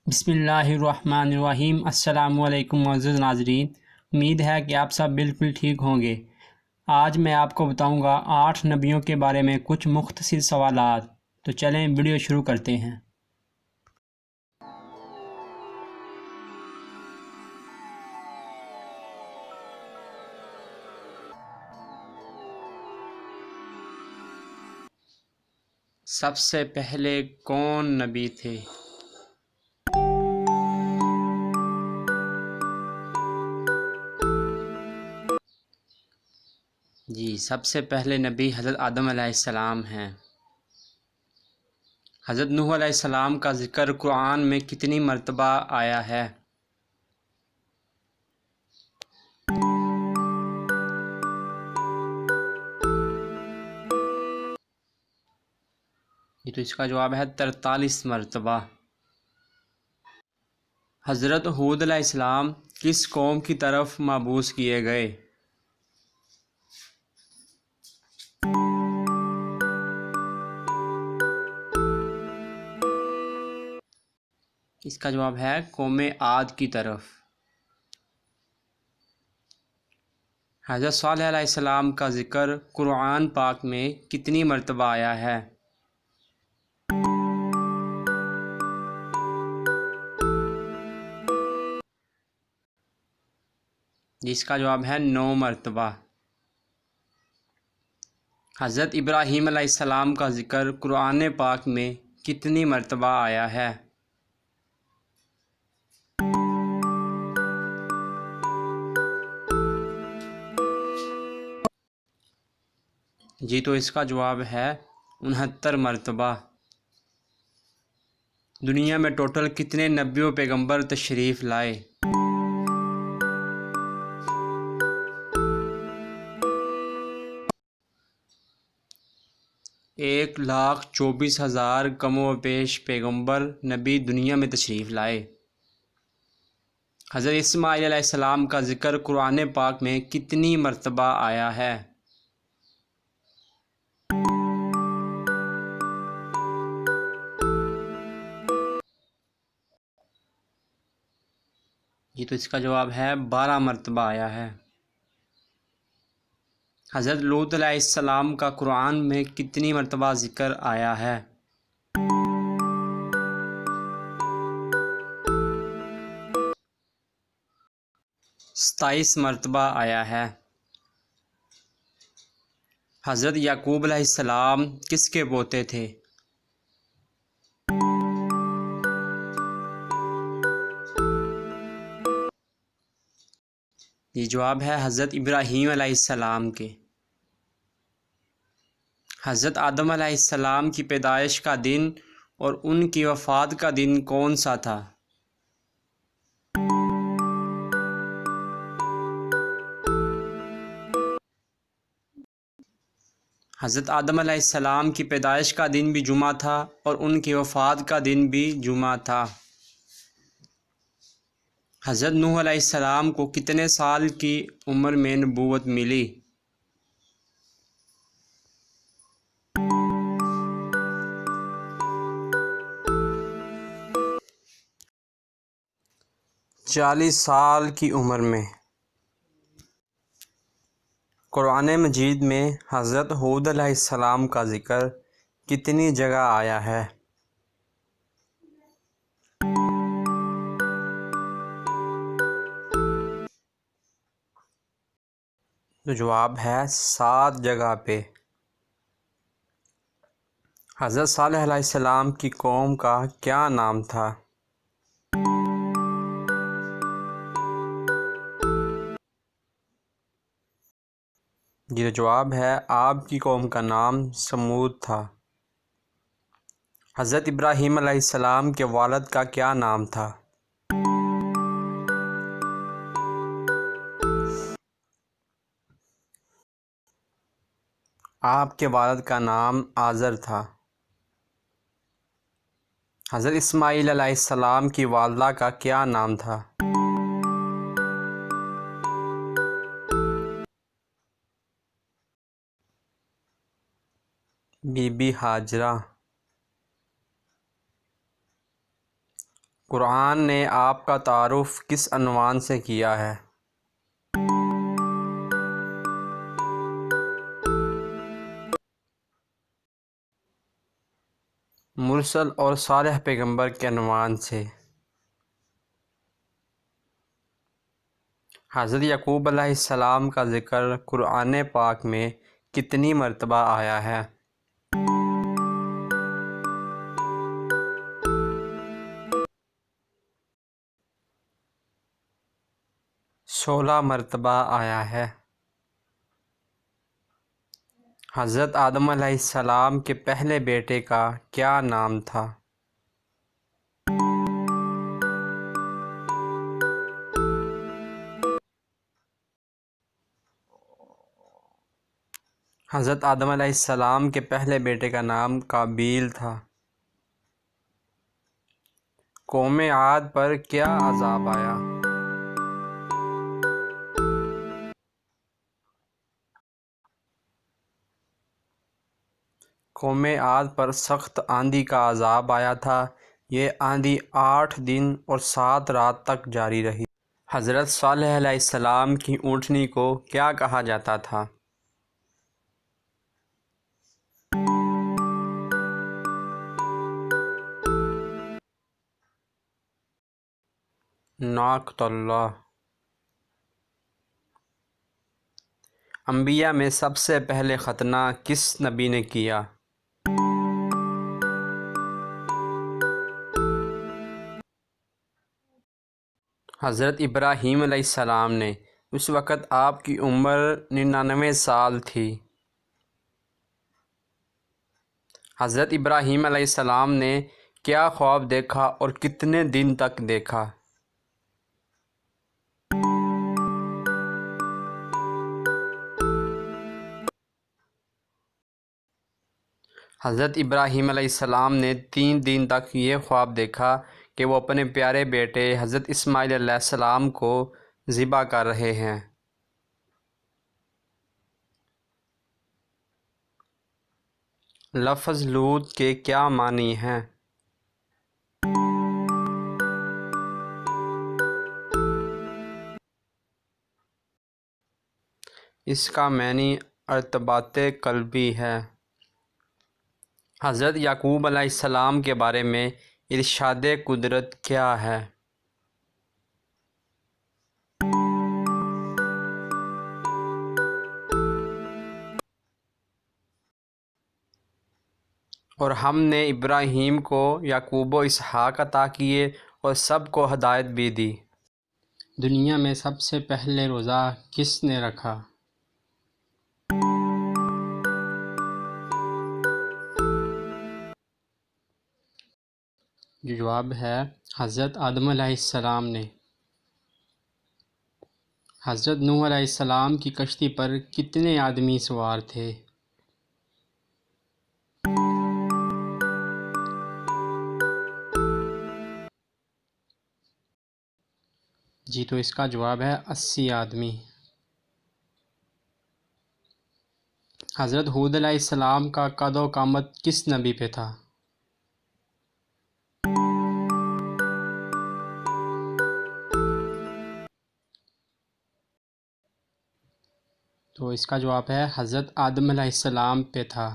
بسم اللہ الرحمن الرحیم۔ السلام علیکم معزز ناظرین، امید ہے کہ آپ سب بالکل ٹھیک ہوں گے۔ آج میں آپ کو بتاؤں گا 8 نبیوں کے بارے میں کچھ مختصر سوالات۔ تو چلیں ویڈیو شروع کرتے ہیں۔ سب سے پہلے کون نبی تھے؟ جی، سب سے پہلے نبی حضرت آدم علیہ السلام ہیں۔ حضرت نوح علیہ السلام کا ذکر قرآن میں کتنی مرتبہ آیا ہے؟ یہ تو اس کا جواب ہے 43 مرتبہ۔ حضرت ہود علیہ السلام کس قوم کی طرف مبعوث کیے گئے؟ اس کا جواب ہے قوم عاد کی طرف۔ حضرت صالح علیہ السلام کا ذکر قرآن پاک میں کتنی مرتبہ آیا ہے؟ جس کا جواب ہے 9 مرتبہ۔ حضرت ابراہیم علیہ السلام کا ذکر قرآن پاک میں کتنی مرتبہ آیا ہے؟ جی تو اس کا جواب ہے 69 مرتبہ۔ دنیا میں ٹوٹل کتنے نبی و پیغمبر تشریف لائے؟ ایک 1,24,000 کم و بیش پیغمبر نبی دنیا میں تشریف لائے۔ حضرت اسماعیل علیہ السلام کا ذکر قرآن پاک میں کتنی مرتبہ آیا ہے؟ جی تو اس کا جواب ہے 12 مرتبہ آیا ہے۔ حضرت لوط علیہ السلام کا قرآن میں کتنی مرتبہ ذکر آیا ہے؟ ستائیس مرتبہ آیا ہے۔ حضرت یعقوب علیہ السلام کس کے پوتے تھے؟ یہ جواب ہے حضرت ابراہیم علیہ السلام کے۔ حضرت آدم علیہ السلام کی پیدائش کا دن اور ان کی وفات کا دن کون سا تھا؟ حضرت آدم علیہ السلام کی پیدائش کا دن بھی جمعہ تھا اور ان کی وفات کا دن بھی جمعہ تھا۔ حضرت نوح علیہ السلام کو کتنے سال کی عمر میں نبوت ملی؟ چالیس سال کی عمر میں۔ قرآن مجید میں حضرت ہود علیہ السلام کا ذکر کتنی جگہ آیا ہے؟ تو جواب ہے 7 جگہ پہ۔ حضرت صالح علیہ السلام کی قوم کا کیا نام تھا؟ یہ جواب ہے آپ کی قوم کا نام سمود تھا۔ حضرت ابراہیم علیہ السلام کے والد کا کیا نام تھا؟ آپ کے والد کا نام آزر تھا۔ حضرت اسماعیل علیہ السلام کی والدہ کا کیا نام تھا؟ Be be Hajra. قرآن نے آپ کا تعارف کس عنوان سے کیا ہے؟ مرسل اور صالح پیغمبر کے عنوان سے۔ حضرت یعقوب علیہ السلام کا ذکر قرآن پاک میں کتنی مرتبہ آیا ہے؟ 16 مرتبہ آیا ہے۔ حضرت آدم علیہ السلام کے پہلے بیٹے کا کیا نام تھا؟ حضرت آدم علیہ السلام کے پہلے بیٹے کا نام قابیل تھا۔ قوم عاد پر کیا عذاب آیا؟ قوم عاد پر سخت آندھی کا عذاب آیا تھا۔ یہ آندھی 8 دن اور 7 رات تک جاری رہی۔ حضرت صالح علیہ السلام کی اونٹنی کو کیا کہا جاتا تھا؟ ناقۃ اللہ۔ انبیاء میں سب سے پہلے ختنہ کس نبی نے کیا؟ حضرت ابراہیم علیہ السلام نے۔ اس وقت آپ کی عمر 99 سال تھی۔ حضرت ابراہیم علیہ السلام نے کیا خواب دیکھا اور کتنے دن تک دیکھا؟ حضرت ابراہیم علیہ السلام نے 3 دن تک یہ خواب دیکھا کہ وہ اپنے پیارے بیٹے حضرت اسماعیل علیہ السلام کو ذبح کر رہے ہیں۔ لفظ لوط کے کیا معنی ہیں؟ اس کا معنی ارتباط قلبی ہے۔ حضرت یعقوب علیہ السلام کے بارے میں ارشاد قدرت کیا ہے؟ اور ہم نے ابراہیم کو یعقوب و اسحاق عطا کیے اور سب کو ہدایت بھی دی۔ دنیا میں سب سے پہلے روزہ کس نے رکھا؟ جواب ہے حضرت آدم علیہ السلام نے۔ حضرت نوح علیہ السلام کی کشتی پر کتنے آدمی سوار تھے؟ جی تو اس کا جواب ہے 80 آدمی۔ حضرت ہود علیہ السلام کا قد و قامت کس نبی پہ تھا؟ تو اس کا جواب ہے حضرت آدم علیہ السلام پہ تھا۔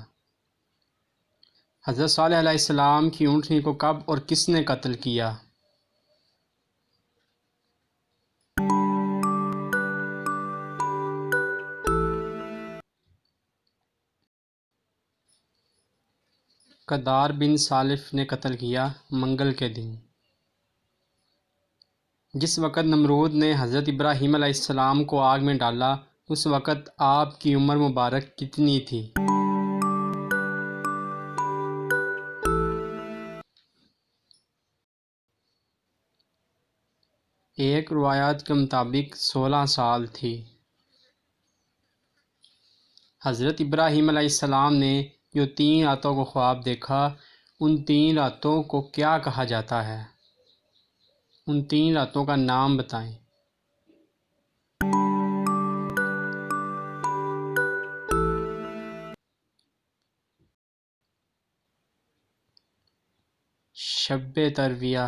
حضرت صالح علیہ السلام کی اونٹنی کو کب اور کس نے قتل کیا؟ قدار بن سالف نے قتل کیا منگل کے دن۔ جس وقت نمرود نے حضرت ابراہیم علیہ السلام کو آگ میں ڈالا اس وقت آپ کی عمر مبارک کتنی تھی؟ ایک روایات کے مطابق 16 سال تھی۔ حضرت ابراہیم علیہ السلام نے جو 3 راتوں کو خواب دیکھا ان 3 راتوں کو کیا کہا جاتا ہے؟ ان 3 راتوں کا نام بتائیں۔ شب ترویہ،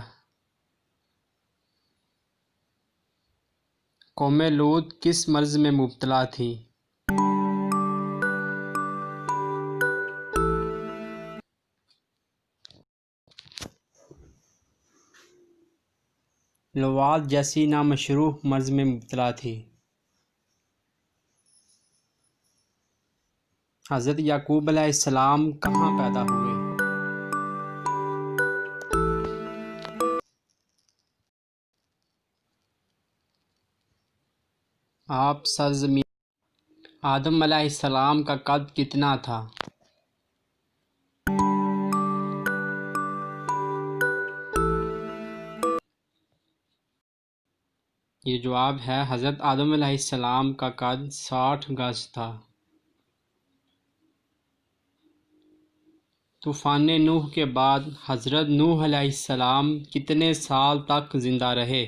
قوم لوط کس مرض میں مبتلا تھی؟ لواط جیسی نامشروع مرض میں مبتلا تھی۔ حضرت یعقوب علیہ السلام کہاں پیدا ہوئے؟ آپ سرزمین آدم علیہ السلام کا قد کتنا تھا؟ یہ جواب ہے حضرت آدم علیہ السلام کا قد 60 گز تھا۔ طوفان نوح کے بعد حضرت نوح علیہ السلام کتنے سال تک زندہ رہے؟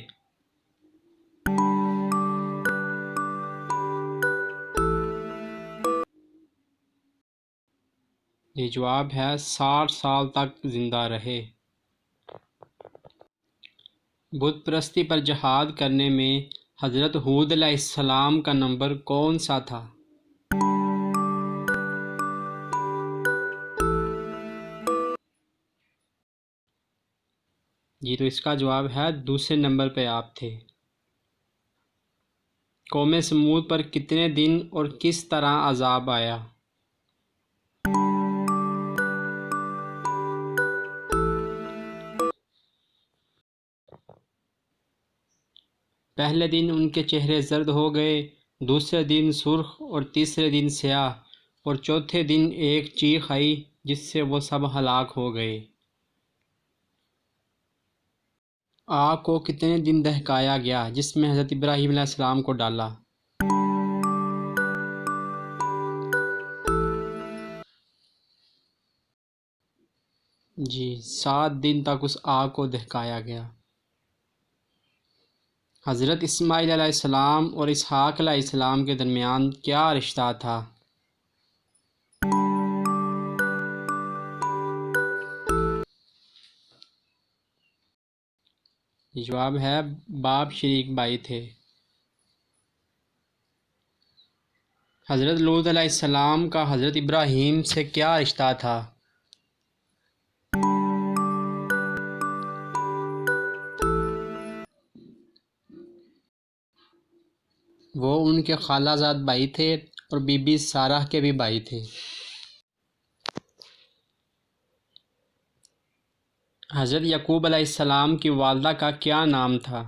یہ جواب ہے 60 سال تک زندہ رہے۔ بت پرستی پر جہاد کرنے میں حضرت ہود علیہ السلام کا نمبر کون سا تھا؟ جی تو اس کا جواب ہے دوسرے نمبر پہ آپ تھے۔ قوم سمود پر کتنے دن اور کس طرح عذاب آیا؟ پہلے دن ان کے چہرے زرد ہو گئے، دوسرے دن سرخ اور تیسرے دن سیاہ، اور چوتھے دن ایک چیخ آئی جس سے وہ سب ہلاک ہو گئے۔ آگ کو کتنے دن دہکایا گیا جس میں حضرت ابراہیم علیہ السلام کو ڈالا؟ جی 7 دن تک اس آگ کو دہکایا گیا۔ حضرت اسماعیل علیہ السلام اور اسحاق علیہ السلام کے درمیان کیا رشتہ تھا؟ جواب ہے باپ شریک بھائی تھے۔ حضرت لوط علیہ السلام کا حضرت ابراہیم سے کیا رشتہ تھا؟ وہ ان کے خالہ زاد بھائی تھے اور بی بی سارہ کے بھی بھائی تھے۔ حضرت یعقوب علیہ السلام کی والدہ کا کیا نام تھا؟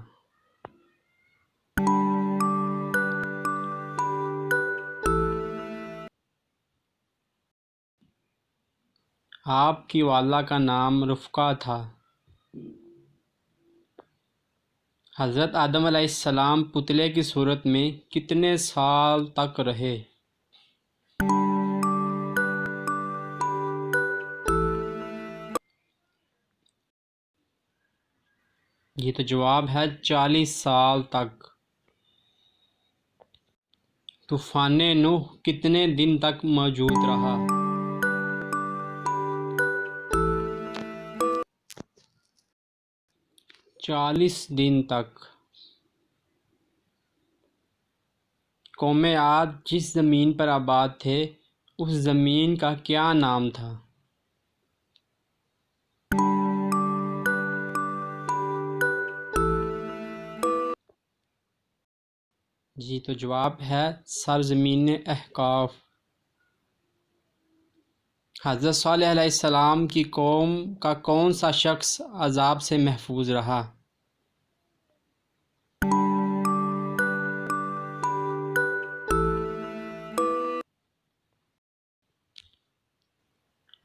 آپ کی والدہ کا نام رفقہ تھا۔ حضرت آدم علیہ السلام پتلے کی صورت میں کتنے سال تک رہے؟ یہ تو جواب ہے 40 سال تک۔ طوفان نوح کتنے دن تک موجود رہا؟ چالیس دن تک۔ قوم عاد جس زمین پر آباد تھے اس زمین کا کیا نام تھا؟ جی تو جواب ہے سرزمین احقاف۔ حضرت صالح علیہ السلام کی قوم کا کون سا شخص عذاب سے محفوظ رہا؟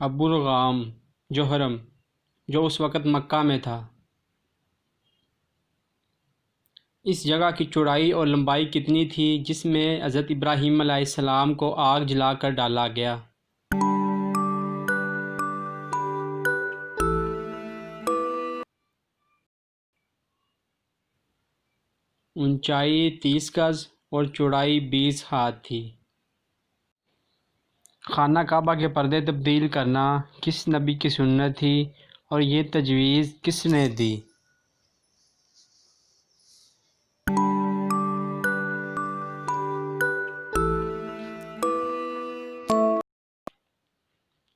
ابو الغام جوہرم، جو اس وقت مکہ میں تھا۔ اس جگہ کی چوڑائی اور لمبائی کتنی تھی جس میں حضرت ابراہیم علیہ السلام کو آگ جلا کر ڈالا گیا؟ اونچائی 30 گز اور چوڑائی 20 ہاتھ تھی۔ خانہ کعبہ کے پردے تبدیل کرنا کس نبی کی سنت تھی اور یہ تجویز کس نے دی؟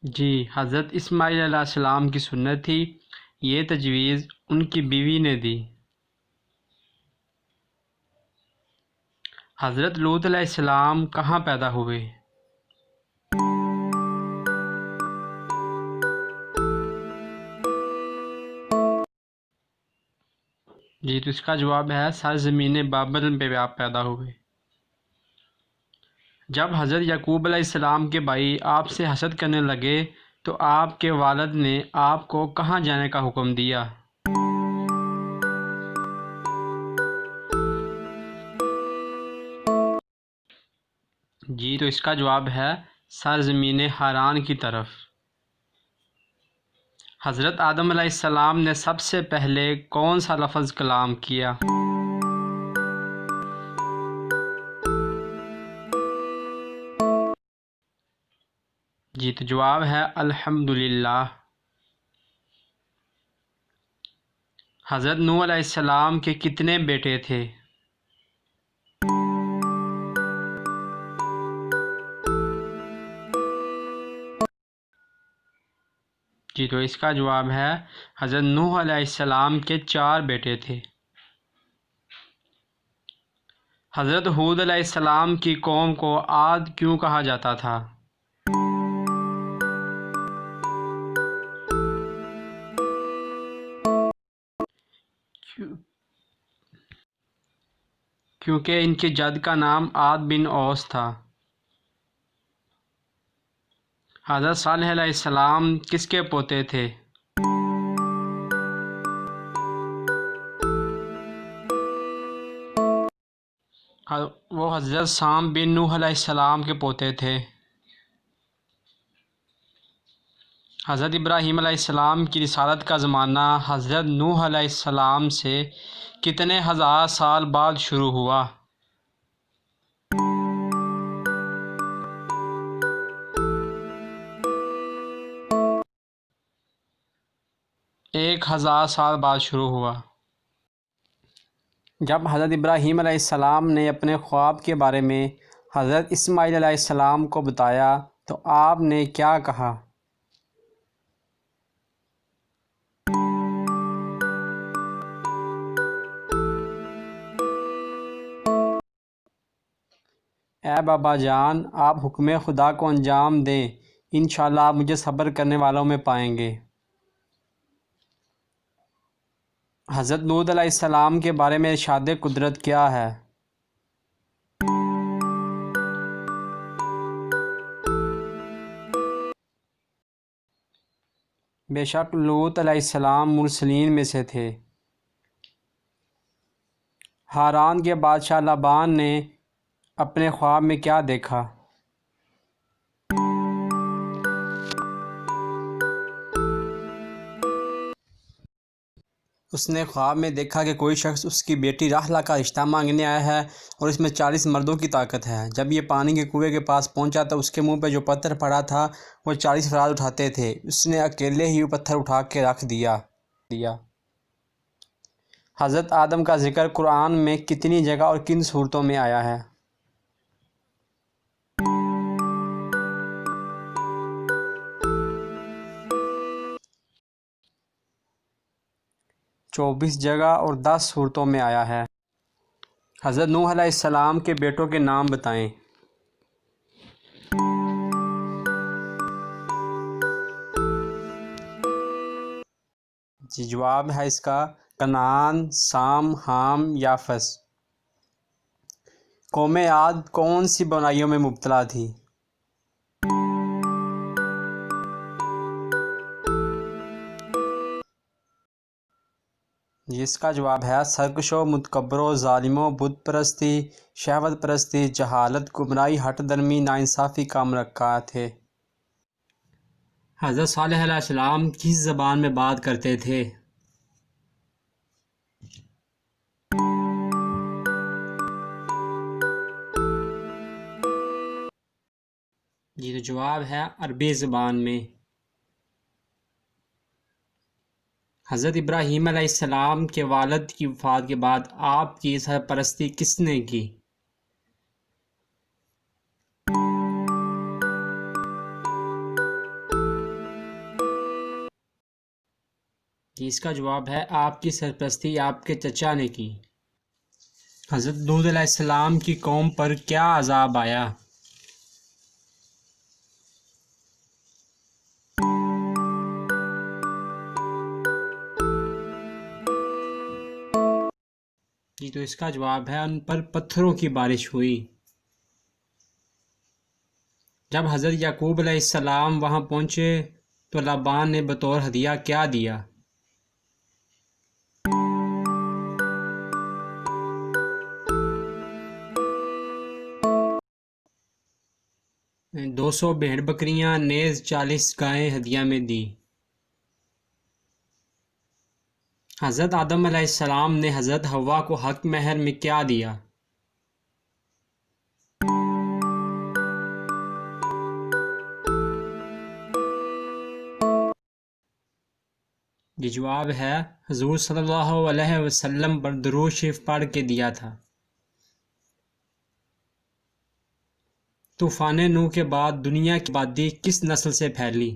جی، حضرت اسماعیل علیہ السلام کی سنت تھی، یہ تجویز ان کی بیوی نے دی۔ حضرت لوط علیہ السلام کہاں پیدا ہوئے؟ جی، تو اس کا جواب ہے سرزمین بابل پہ آپ پیدا ہوئے۔ جب حضرت یعقوب علیہ السلام کے بھائی آپ سے حسد کرنے لگے تو آپ کے والد نے آپ کو کہاں جانے کا حکم دیا؟ جی، تو اس کا جواب ہے سرزمین حران کی طرف۔ حضرت آدم علیہ السلام نے سب سے پہلے کون سا لفظ کلام کیا؟ جی، تو جواب ہے الحمدللہ۔ حضرت نوح علیہ السلام کے کتنے بیٹے تھے؟ جی، تو اس کا جواب ہے حضرت نوح علیہ السلام کے 4 بیٹے تھے۔ حضرت ہود علیہ السلام کی قوم کو عاد کیوں کہا جاتا تھا؟ کیونکہ ان کے جد کا نام عاد بن اوس تھا۔ حضرت صالح علیہ السلام کس کے پوتے تھے؟ وہ حضرت سام بن نوح علیہ السلام کے پوتے تھے۔ حضرت ابراہیم علیہ السلام کی رسالت کا زمانہ حضرت نوح علیہ السلام سے کتنے ہزار سال بعد شروع ہوا؟ ایک 1000 سال بعد شروع ہوا۔ جب حضرت ابراہیم علیہ السلام نے اپنے خواب کے بارے میں حضرت اسماعیل علیہ السلام کو بتایا تو آپ نے کیا کہا؟ اے بابا جان، آپ حکم خدا کو انجام دیں، انشاءاللہ آپ مجھے صبر کرنے والوں میں پائیں گے۔ حضرت لوط علیہ السلام کے بارے میں ارشاد قدرت کیا ہے؟ بے شک لوط علیہ السلام مرسلین میں سے تھے۔ ہاران کے بادشاہ لابان نے اپنے خواب میں کیا دیکھا؟ اس نے خواب میں دیکھا کہ کوئی شخص اس کی بیٹی راحلہ کا رشتہ مانگنے آیا ہے اور اس میں 40 مردوں کی طاقت ہے۔ جب یہ پانی کے کنویں کے پاس پہنچا تو اس کے منہ پہ جو پتھر پڑا تھا وہ 40 افراد اٹھاتے تھے، اس نے اکیلے ہی وہ پتھر اٹھا کے رکھ دیا۔ حضرت آدم کا ذکر قرآن میں کتنی جگہ اور کن صورتوں میں آیا ہے؟ چوبیس جگہ اور 10 صورتوں میں آیا ہے۔ حضرت نوح علیہ السلام کے بیٹوں کے نام بتائیں۔ جی، جواب ہے اس کا کنعان، سام، حام، یافس۔ قوم عاد کون سی برائیوں میں مبتلا تھی؟ جس کا جواب ہے سرکشوں، متکبروں، ظالموں، بت پرستی، شہوت پرستی، جہالت، گمراہی، ہٹ درمی، ناانصافی کا مرکہ تھے۔ حضرت صالح علیہ السلام کس زبان میں بات کرتے تھے؟ جی، تو جواب ہے عربی زبان میں۔ حضرت ابراہیم علیہ السلام کے والد کی وفات کے بعد آپ کی سرپرستی کس نے کی؟ کہ اس کا جواب ہے آپ کی سرپرستی آپ کے چچا نے کی۔ حضرت دودھ علیہ السلام کی قوم پر کیا عذاب آیا؟ جی تو اس کا جواب ہے ان پر پتھروں کی بارش ہوئی۔ جب حضرت یعقوب علیہ السلام وہاں پہنچے تو لابان نے بطور ہدیہ کیا دیا؟ 200 بھیڑ بکریاں نیز 40 گائیں ہدیہ میں دی۔ حضرت آدم علیہ السلام نے حضرت حوا کو حق مہر میں کیا دیا؟ یہ جواب ہے حضور صلی اللہ علیہ وسلم پر درود شریف پڑھ کے دیا تھا۔ طوفان نوح کے بعد دنیا کی آبادی کس نسل سے پھیلی؟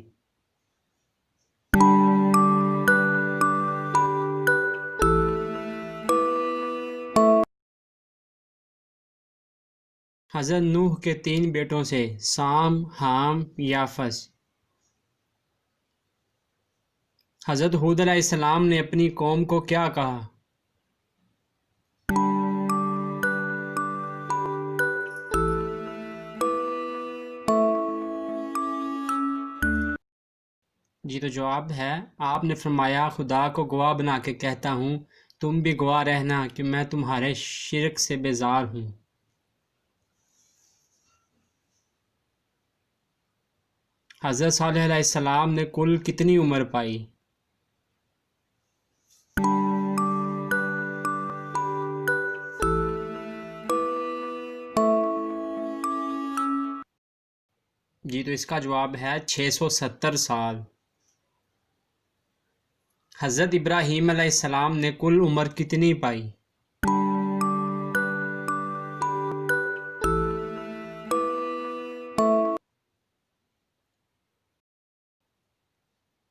حضرت نوح کے 3 بیٹوں سے، سام، حام، یافس۔ حضرت ہود علیہ السلام نے اپنی قوم کو کیا کہا؟ جی تو جواب ہے آپ نے فرمایا خدا کو گواہ بنا کے کہتا ہوں تم بھی گواہ رہنا کہ میں تمہارے شرک سے بیزار ہوں۔ حضرت صالح علیہ السلام نے کل کتنی عمر پائی؟ جی تو اس کا جواب ہے 670 سال۔ حضرت ابراہیم علیہ السلام نے کل عمر کتنی پائی؟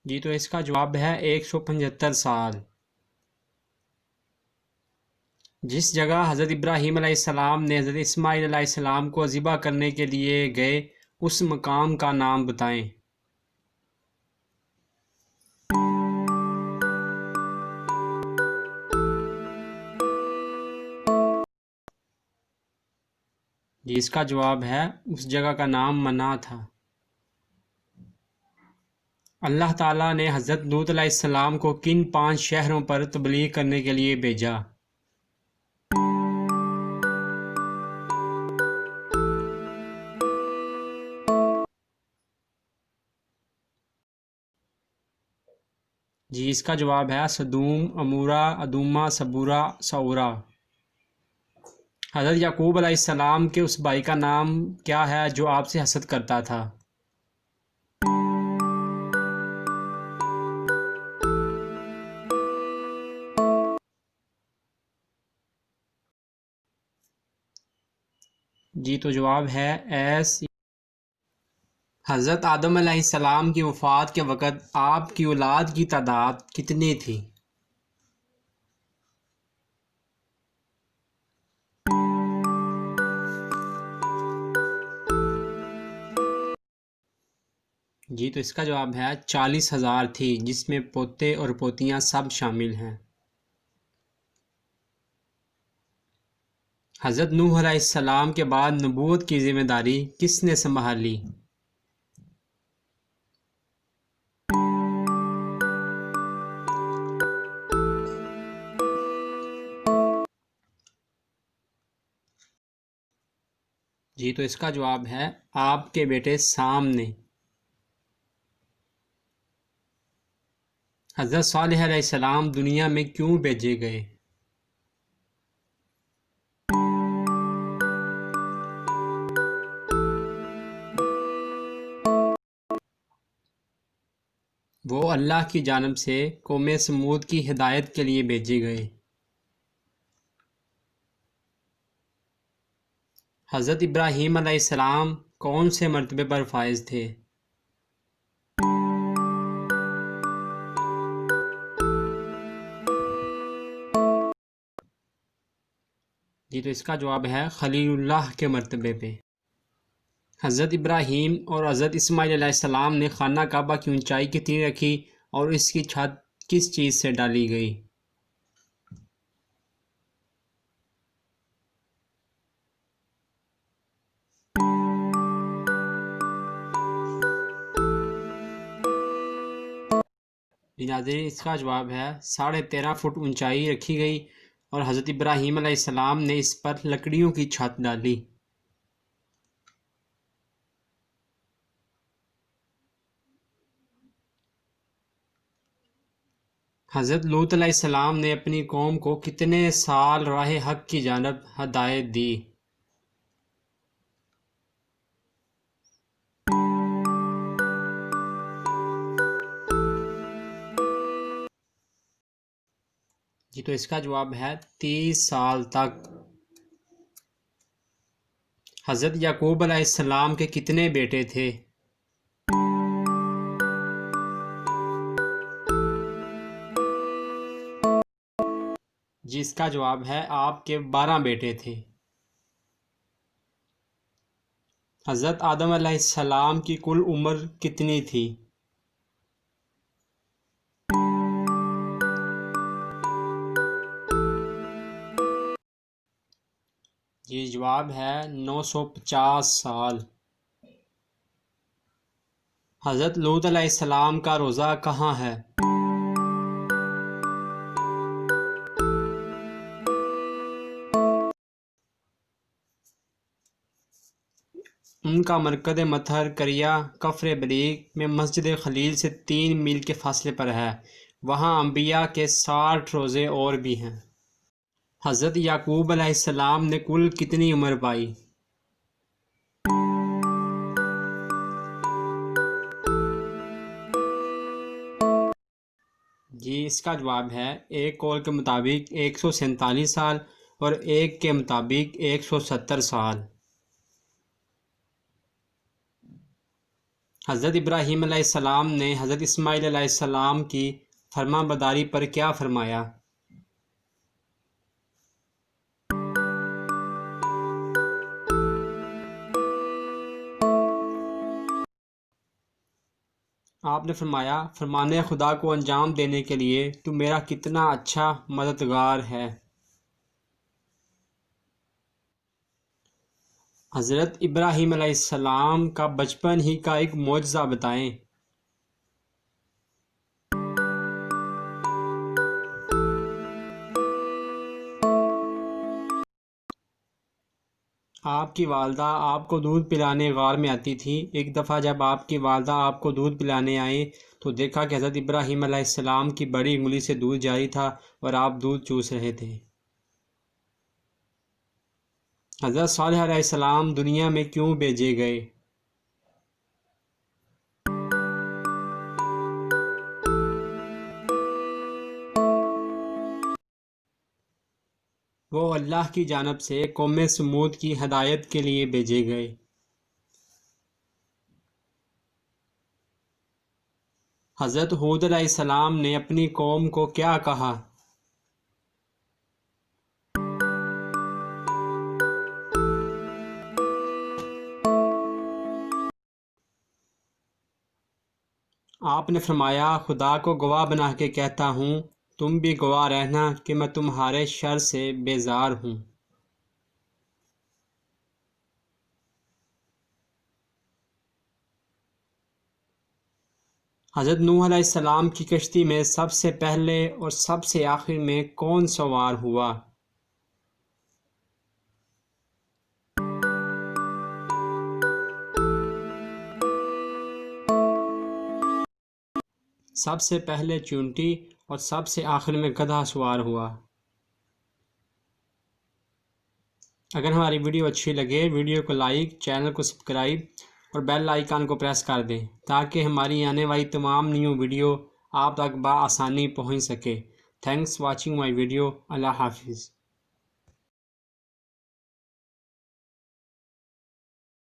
جی تو اس کا جواب ہے 175 سال۔ جس جگہ حضرت ابراہیم علیہ السلام نے حضرت اسماعیل علیہ السلام کو ذبح کرنے کے لیے گئے اس مقام کا نام بتائیں۔ جی اس کا جواب ہے اس جگہ کا نام منا تھا۔ اللہ تعالیٰ نے حضرت لوط علیہ السلام کو کن 5 شہروں پر تبلیغ کرنے کے لیے بھیجا؟ جی اس کا جواب ہے سدوم، عمورہ، ادومہ، سبورہ، سعورہ۔ حضرت یعقوب علیہ السلام کے اس بھائی کا نام کیا ہے جو آپ سے حسد کرتا تھا؟ جی تو جواب ہے ایس۔ حضرت آدم علیہ السلام کی وفات کے وقت آپ کی اولاد کی تعداد کتنی تھی؟ جی تو اس کا جواب ہے 40,000 تھی، جس میں پوتے اور پوتیاں سب شامل ہیں۔ حضرت نوح علیہ السلام کے بعد نبوت کی ذمہ داری کس نے سنبھالی؟ جی تو اس کا جواب ہے آپ کے بیٹے سام نے۔ حضرت صالح علیہ السلام دنیا میں کیوں بھیجے گئے؟ وہ اللہ کی جانب سے قوم سمود کی ہدایت کے لیے بھیجے گئے۔ حضرت ابراہیم علیہ السلام کون سے مرتبے پر فائز تھے؟ جی تو اس کا جواب ہے خلیل اللہ کے مرتبے پہ۔ حضرت ابراہیم اور حضرت اسماعیل علیہ السلام نے خانہ کعبہ کی اونچائی کتنی رکھی اور اس کی چھت کس چیز سے ڈالی گئی؟ ناظرین اس کا جواب ہے 13.5 فٹ اونچائی رکھی گئی اور حضرت ابراہیم علیہ السلام نے اس پر لکڑیوں کی چھت ڈالی۔ حضرت لوط علیہ السلام نے اپنی قوم کو کتنے سال راہ حق کی جانب ہدایت دی؟ جی تو اس کا جواب ہے 30 سال تک۔ حضرت یعقوب علیہ السلام کے کتنے بیٹے تھے؟ جی اس کا جواب ہے آپ کے 12 بیٹے تھے۔ حضرت آدم علیہ السلام کی کل عمر کتنی تھی؟ جی جواب ہے 950 سال۔ حضرت لوط علیہ السلام کا روضہ کہاں ہے؟ ان کا مرکز مطہر قریہ کفر بلیغ میں مسجد خلیل سے 3 میل کے فاصلے پر ہے۔ وہاں انبیاء کے 60 روزے اور بھی ہیں۔ حضرت یعقوب علیہ السلام نے کل کتنی عمر پائی؟ جی اس کا جواب ہے ایک قول کے مطابق 147 سال اور ایک کے مطابق 170 سال۔ حضرت ابراہیم علیہ السلام نے حضرت اسماعیل علیہ السلام کی فرما برداری پر کیا فرمایا؟ آپ نے فرمایا فرمان خدا کو انجام دینے کے لیے تو میرا کتنا اچھا مددگار ہے۔ حضرت ابراہیم علیہ السلام کا بچپن ہی کا ایک معجزہ بتائیں۔ آپ کی والدہ آپ کو دودھ پلانے غار میں آتی تھی۔ ایک دفعہ جب آپ کی والدہ آپ کو دودھ پلانے آئیں تو دیکھا کہ حضرت ابراہیم علیہ السلام کی بڑی انگلی سے دودھ جاری تھا اور آپ دودھ چوس رہے تھے۔ حضرت صالح علیہ السلام دنیا میں کیوں بھیجے گئے؟ وہ اللہ کی جانب سے قوم سمود کی ہدایت کے لیے بھیجے گئے۔ حضرت ہود علیہ السلام نے اپنی قوم کو کیا کہا؟ آپ نے فرمایا خدا کو گواہ بنا کے کہتا ہوں تم بھی گواہ رہنا کہ میں تمہارے شر سے بیزار ہوں۔ حضرت نوح علیہ السلام کی کشتی میں سب سے پہلے اور سب سے آخر میں کون سوار ہوا؟ سب سے پہلے چونٹی اور سب سے آخر میں گدھا سوار ہوا۔ اگر ہماری ویڈیو اچھی لگے ویڈیو کو لائک، چینل کو سبسکرائب اور بیل آئیکن کو پریس کر دیں تاکہ ہماری آنے والی تمام نیو ویڈیو آپ تک بآسانی پہنچ سکے۔ Thanks watching my video. اللہ حافظ۔